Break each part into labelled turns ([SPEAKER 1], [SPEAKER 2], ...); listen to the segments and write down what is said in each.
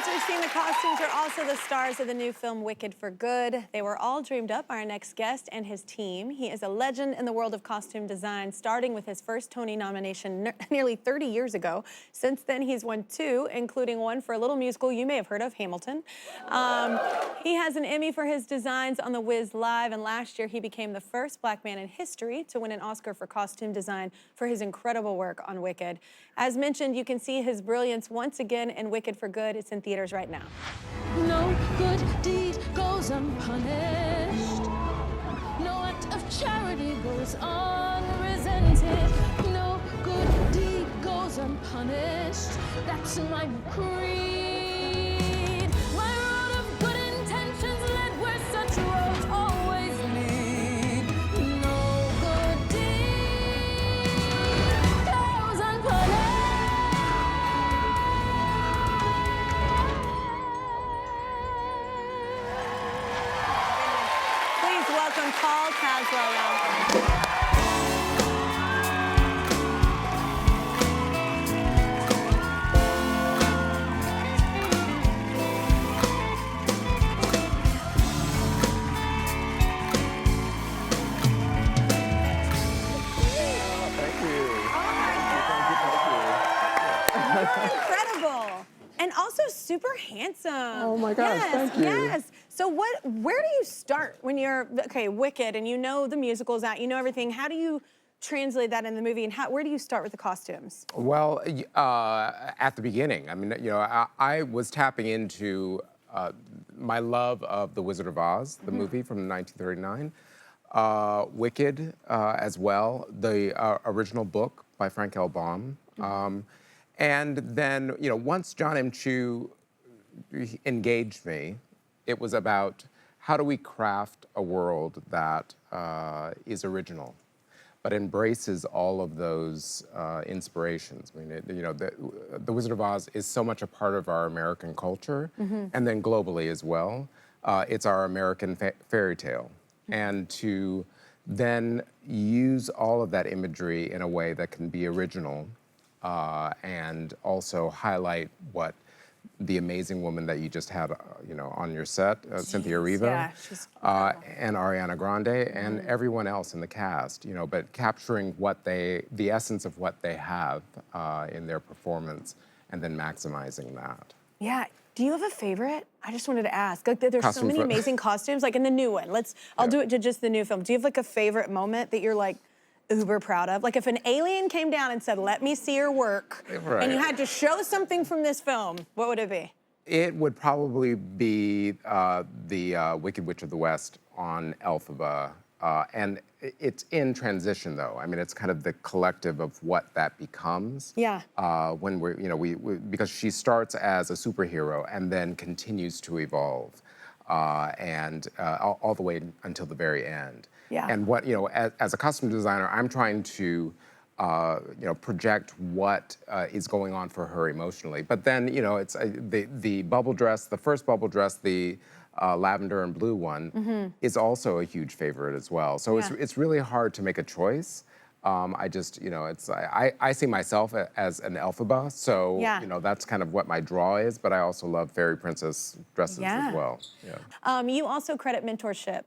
[SPEAKER 1] As we've seen, the costumes are also the stars of the new film Wicked for Good. They were all dreamed up by our next guest and his team. He is a legend in the world of costume design, starting with his first Tony nomination nearly 30 years ago. Since then, he's won 2, including one for a little musical you may have heard of, Hamilton. He has an Emmy for his designs on The Wiz Live, and last year he became the first Black man in history to win an Oscar for costume design for his incredible work on Wicked. As mentioned, you can see his brilliance once again in Wicked for Good. It's in theaters right now.
[SPEAKER 2] No good deed goes unpunished. No act of charity goes unresented. No good deed goes unpunished. That's my creed. My road of good intentions led where such roads always lead. No good deed goes unpunished.
[SPEAKER 1] Please welcome Paul Tazewell, y'all. Incredible. And also super handsome.
[SPEAKER 3] Oh my gosh,
[SPEAKER 1] yes,
[SPEAKER 3] thank you.
[SPEAKER 1] Yes. So where do you start when you're, okay, Wicked, and you know the musical's out, you know everything. How do you translate that in the movie, and where do you start with the costumes?
[SPEAKER 3] Well, at the beginning, I mean, you know, I was tapping into my love of The Wizard of Oz, the movie from 1939, Wicked as well, the original book by Frank L. Baum. And then, you know, once John M. Chu engaged me, it was about how do we craft a world that is original, but embraces all of those inspirations. I mean, you know, the Wizard of Oz is so much a part of our American culture, and then globally as well. It's our American fairy tale. And to then use all of that imagery in a way that can be original, and also highlight what the amazing woman that you just had, you know, on your set, Cynthia Erivo,
[SPEAKER 1] yeah, she's
[SPEAKER 3] and Ariana Grande, and everyone else in the cast, you know, but capturing what the essence of what they have in their performance, and then maximizing that.
[SPEAKER 1] Yeah. Do you have a favorite? I just wanted to ask. Like, there's so many
[SPEAKER 3] Costume
[SPEAKER 1] amazing costumes. Like in the new one, I'll do it to just the new film. Do you have like a favorite moment that you're like uber proud of? Like if an alien came down and said, "Let me see your work," and you had to show something from this film, what would it be?
[SPEAKER 3] It would probably be the Wicked Witch of the West on Elphaba. And it's in transition, though. I mean, it's kind of the collective of what that becomes.
[SPEAKER 1] Yeah.
[SPEAKER 3] When we're, you know, because she starts as a superhero and then continues to evolve, and all the way until the very end.
[SPEAKER 1] Yeah.
[SPEAKER 3] And what, you know, as a costume designer, I'm trying to, you know, project what is going on for her emotionally. But then, you know, it's the bubble dress, the first bubble dress, the lavender and blue one, is also a huge favorite as well. So it's really hard to make a choice. I just, you know, I see myself as an Elphaba, so, you know, that's kind of what my draw is, but I also love fairy princess dresses as well. Yeah.
[SPEAKER 1] You also credit mentorship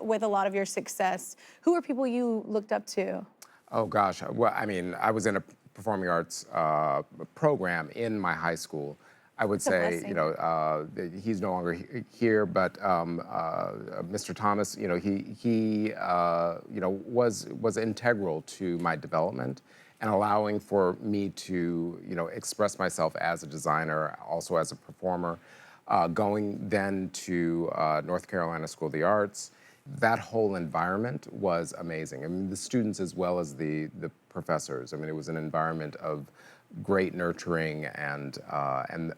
[SPEAKER 1] with a lot of your success. Who are people you looked up to?
[SPEAKER 3] Oh gosh, well, I mean, I was in a performing arts program in my high school. I would say, you know, he's no longer here, but Mr. Thomas, you know, he you know, was integral to my development and allowing for me to, you know, express myself as a designer, also as a performer. Going then to North Carolina School of the Arts, that whole environment was amazing. I mean, the students as well as the professors. I mean, it was an environment of great nurturing, and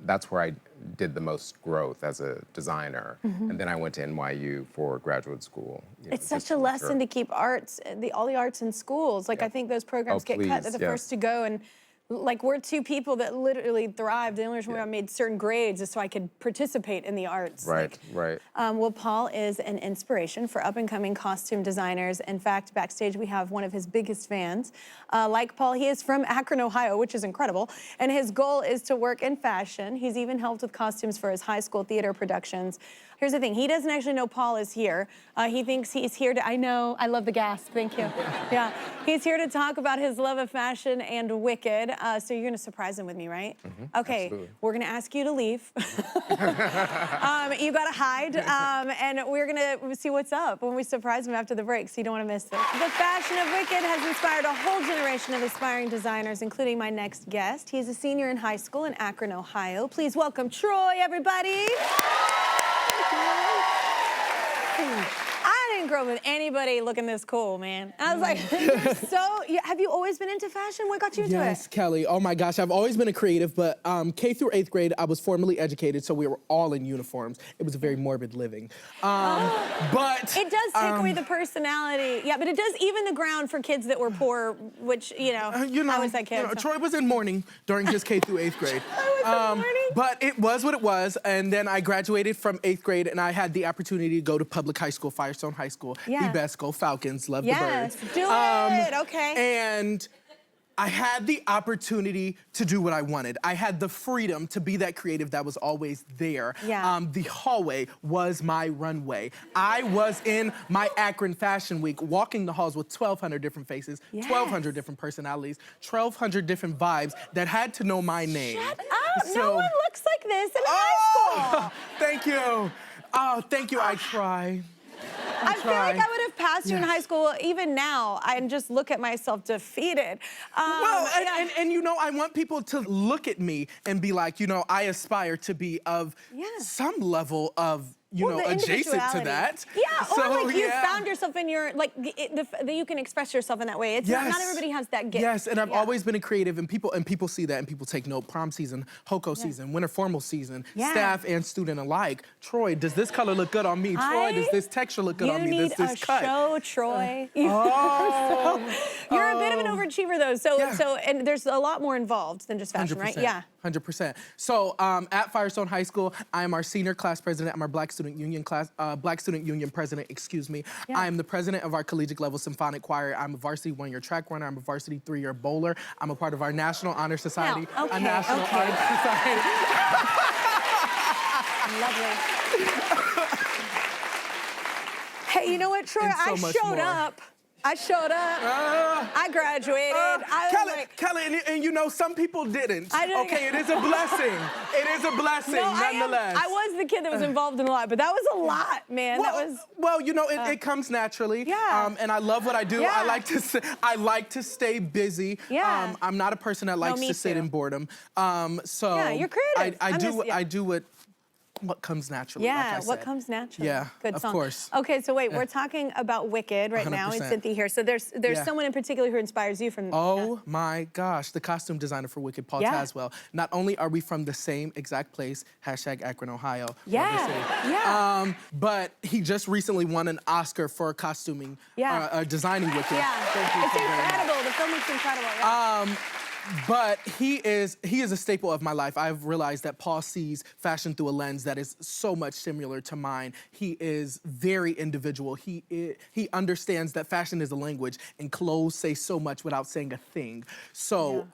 [SPEAKER 3] that's where I did the most growth as a designer. And then I went to NYU for graduate school. You know,
[SPEAKER 1] it's such a lesson to keep arts, all the arts in schools. Like I think those programs get cut. They're the first to go, and Like, we're two people that literally thrive. The only reason why I made certain grades is so I could participate in the arts.
[SPEAKER 3] Right, right.
[SPEAKER 1] Well, Paul is an inspiration for up-and-coming costume designers. In fact, backstage we have one of his biggest fans. Like Paul, he is from Akron, Ohio, which is incredible. And his goal is to work in fashion. He's even helped with costumes for his high school theater productions. Here's the thing, he doesn't actually know Paul is here. He thinks he's here to, I know, I love the gasp, thank you. Yeah, he's here to talk about his love of fashion and Wicked. So you're gonna surprise him with me, right? Okay,
[SPEAKER 3] absolutely.
[SPEAKER 1] we're gonna ask you to leave. You gotta hide, and we're gonna see what's up when we surprise him after the break, so you don't wanna miss it. The fashion of Wicked has inspired a whole generation of aspiring designers, including my next guest. He's a senior in high school in Akron, Ohio. Please welcome Troy, everybody. I didn't grow up with anybody looking this cool, man. I was like, have you always been into fashion? What got you into it?
[SPEAKER 4] Yes, Kelly. Oh my gosh, I've always been a creative, but K through 8th grade, I was formally educated, so we were all in uniforms. It was a very morbid living. But
[SPEAKER 1] it does take away the personality. Yeah, but it does even the ground for kids that were poor, which, I was that kid. So.
[SPEAKER 4] Troy was in mourning during his K through 8th grade.
[SPEAKER 1] I was in mourning?
[SPEAKER 4] But it was what it was, and then I graduated from 8th grade, and I had the opportunity to go to public high school, Firestone High School.
[SPEAKER 1] Yeah.
[SPEAKER 4] The best, go Falcons, love
[SPEAKER 1] Yes,
[SPEAKER 4] the birds.
[SPEAKER 1] do it, okay.
[SPEAKER 4] And I had the opportunity to do what I wanted. I had the freedom to be that creative that was always there.
[SPEAKER 1] Yeah.
[SPEAKER 4] The hallway was my runway. I was in my Akron Fashion Week, walking the halls with 1,200 different faces,
[SPEAKER 1] Yes.
[SPEAKER 4] 1,200 different personalities, 1,200 different vibes that had to know my name.
[SPEAKER 1] Shut up, no one looks like this in high school.
[SPEAKER 4] Thank you. Oh, thank you, I try.
[SPEAKER 1] I feel like I would have passed you in
[SPEAKER 4] Yes.
[SPEAKER 1] high school. Even now, I just look at myself defeated.
[SPEAKER 4] Well,
[SPEAKER 1] yeah.
[SPEAKER 4] and I want people to look at me and be like, I aspire to be of some level of,
[SPEAKER 1] the
[SPEAKER 4] adjacent to
[SPEAKER 1] individuality.
[SPEAKER 4] that.
[SPEAKER 1] Yeah,
[SPEAKER 4] So,
[SPEAKER 1] or like you
[SPEAKER 4] yeah.
[SPEAKER 1] found yourself in your, that you can express yourself in that way. It's not everybody has that gift.
[SPEAKER 4] Yes, and I've always been a creative, and people see that, and people take note. Prom season, HOCO season, winter formal season, staff and student alike. Troy, does this color look good on me? Troy, does this texture look good on me?
[SPEAKER 1] You need
[SPEAKER 4] Does this
[SPEAKER 1] a
[SPEAKER 4] cut?
[SPEAKER 1] show, Troy. You're a bit of an overachiever, though. And there's a lot more involved than just fashion,
[SPEAKER 4] 100%,
[SPEAKER 1] right? Yeah.
[SPEAKER 4] 100%. So at Firestone High School, I am our senior class president. I'm our Black Student Union president, excuse me.
[SPEAKER 1] Yeah.
[SPEAKER 4] I am the president of our collegiate level symphonic choir. I'm a varsity 1-year track runner. I'm a varsity 3-year bowler. I'm a part of our National Honor Society.
[SPEAKER 1] Now, okay,
[SPEAKER 4] a National
[SPEAKER 1] okay.
[SPEAKER 4] Honor Society.
[SPEAKER 1] Lovely. Hey, you know what, Troy?
[SPEAKER 4] And so
[SPEAKER 1] I
[SPEAKER 4] much
[SPEAKER 1] showed
[SPEAKER 4] more.
[SPEAKER 1] up. I graduated. I was like,
[SPEAKER 4] Kelly, and some people didn't.
[SPEAKER 1] I didn't.
[SPEAKER 4] Okay, it is a blessing. It is a blessing, nonetheless.
[SPEAKER 1] I was the kid that was involved in a lot, but that was a lot, man.
[SPEAKER 4] Well, it comes naturally.
[SPEAKER 1] Yeah.
[SPEAKER 4] And I love what I do.
[SPEAKER 1] Yeah.
[SPEAKER 4] I like to stay busy.
[SPEAKER 1] Yeah.
[SPEAKER 4] I'm not a person that likes
[SPEAKER 1] me
[SPEAKER 4] to sit
[SPEAKER 1] too.
[SPEAKER 4] in boredom. So
[SPEAKER 1] Yeah, you're creative.
[SPEAKER 4] I do what comes naturally.
[SPEAKER 1] Yeah,
[SPEAKER 4] like I
[SPEAKER 1] what
[SPEAKER 4] said.
[SPEAKER 1] comes naturally.
[SPEAKER 4] Yeah,
[SPEAKER 1] Good
[SPEAKER 4] of
[SPEAKER 1] song.
[SPEAKER 4] course.
[SPEAKER 1] Okay, so wait, we're talking about Wicked right now, and
[SPEAKER 4] 100%.
[SPEAKER 1] Cynthia here. So there's someone in particular who inspires you from.
[SPEAKER 4] Oh my gosh, the costume designer for Wicked, Paul Tazewell. Not only are we from the same exact place, #Akron, Ohio.
[SPEAKER 1] Yeah.
[SPEAKER 4] But he just recently won an Oscar for costuming, designing Wicked.
[SPEAKER 1] Yeah.
[SPEAKER 4] Thank you
[SPEAKER 1] It's
[SPEAKER 4] so very much.
[SPEAKER 1] incredible. The film looks incredible. Yeah.
[SPEAKER 4] But he is a staple of my life. I've realized that Paul sees fashion through a lens that is so much similar to mine. He is very individual. He understands that fashion is a language, and clothes say so much without saying a thing. So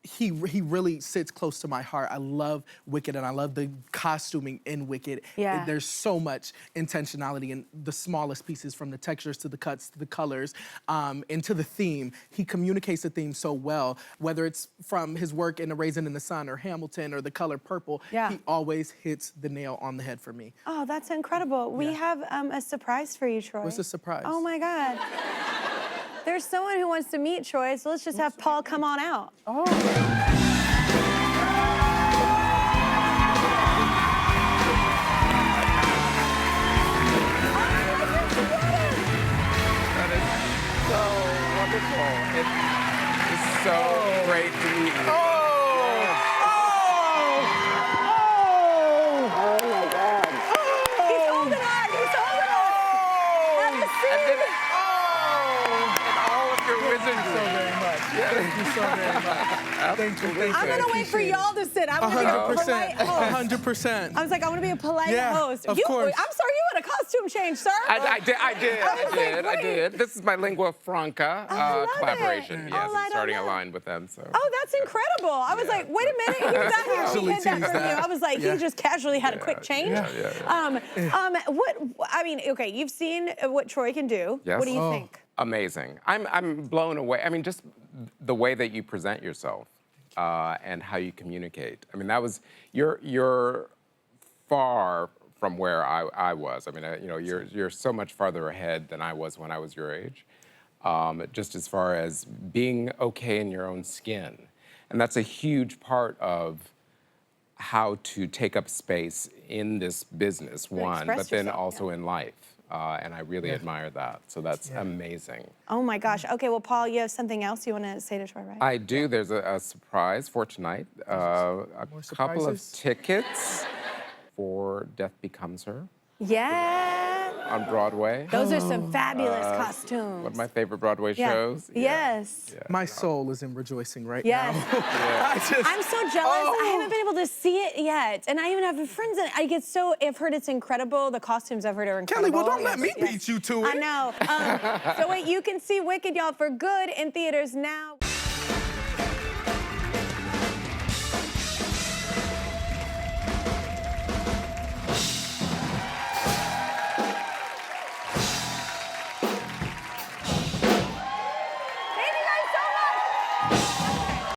[SPEAKER 4] he really sits close to my heart. I love Wicked, and I love the costuming in Wicked.
[SPEAKER 1] Yeah.
[SPEAKER 4] There's so much intentionality in the smallest pieces, from the textures to the cuts to the colors, and to the theme. He communicates the theme so well, whether it's from his work in A Raisin in the Sun or Hamilton or the color purple.
[SPEAKER 1] Yeah.
[SPEAKER 4] He always hits the nail on the head for me.
[SPEAKER 1] Oh, that's incredible. We have a surprise for you, Troy.
[SPEAKER 4] What's the surprise?
[SPEAKER 1] Oh my God. There's someone who wants to meet Troy, so let's just have Paul come on out.
[SPEAKER 4] Oh.
[SPEAKER 3] That is so wonderful. It is so great to meet you.
[SPEAKER 1] He's holding on. He's holding on. Have a seat.
[SPEAKER 3] And all of your wisdom.
[SPEAKER 4] So very much.
[SPEAKER 3] Yes.
[SPEAKER 4] Thank you so very much. Thank you. Thank
[SPEAKER 1] I'm
[SPEAKER 4] you.
[SPEAKER 1] gonna wait for y'all to sit. I'm gonna be a polite
[SPEAKER 4] 100%.
[SPEAKER 1] host.
[SPEAKER 4] 100%.
[SPEAKER 1] I was like, I want to be a polite
[SPEAKER 4] Yeah,
[SPEAKER 1] host.
[SPEAKER 4] of
[SPEAKER 1] You,
[SPEAKER 4] course.
[SPEAKER 1] I'm sorry, you had a costume change, sir.
[SPEAKER 3] I did.
[SPEAKER 1] wait.
[SPEAKER 3] This is my lingua franca
[SPEAKER 1] I love
[SPEAKER 3] collaboration.
[SPEAKER 1] it.
[SPEAKER 3] Yes,
[SPEAKER 1] All right,
[SPEAKER 3] I'm starting
[SPEAKER 1] all
[SPEAKER 3] a
[SPEAKER 1] right.
[SPEAKER 3] line with them. So.
[SPEAKER 1] Oh, that's incredible. I was like, wait a minute, he was out here, he
[SPEAKER 4] Casually
[SPEAKER 1] hid that
[SPEAKER 4] teased
[SPEAKER 1] from you.
[SPEAKER 4] that.
[SPEAKER 1] I was like,
[SPEAKER 4] Yeah.
[SPEAKER 1] he just casually had a quick change. I mean, okay, you've seen what Troy can do.
[SPEAKER 3] Yes.
[SPEAKER 1] What do you think?
[SPEAKER 3] Amazing. I'm blown away. I mean, just the way that you present yourself and how you communicate. I mean, that was you're far from where I was. I mean, you know, you're so much farther ahead than I was when I was your age. Just as far as being okay in your own skin, and that's a huge part of how to take up space in this business, one, but then also in life. And I really admire that. So that's amazing.
[SPEAKER 1] Oh my gosh. Okay, well, Paul, you have something else you want to say to Troy, right?
[SPEAKER 3] I do. There's a surprise for tonight. A couple of
[SPEAKER 4] surprises?
[SPEAKER 3] tickets for Death Becomes Her
[SPEAKER 1] Yeah.
[SPEAKER 3] on Broadway.
[SPEAKER 1] Those are some fabulous costumes.
[SPEAKER 3] One of my favorite Broadway
[SPEAKER 1] Yeah.
[SPEAKER 3] shows.
[SPEAKER 1] Yes.
[SPEAKER 3] Yeah.
[SPEAKER 4] My soul is in rejoicing right
[SPEAKER 1] Yes.
[SPEAKER 4] now.
[SPEAKER 1] I'm so jealous. I haven't been able to see it yet. And I even have friends that I've heard it's incredible. The costumes I've heard are
[SPEAKER 4] Kelly,
[SPEAKER 1] incredible.
[SPEAKER 4] well, don't let me beat you to it.
[SPEAKER 1] I know. So wait, you can see Wicked, y'all, for good in theaters now.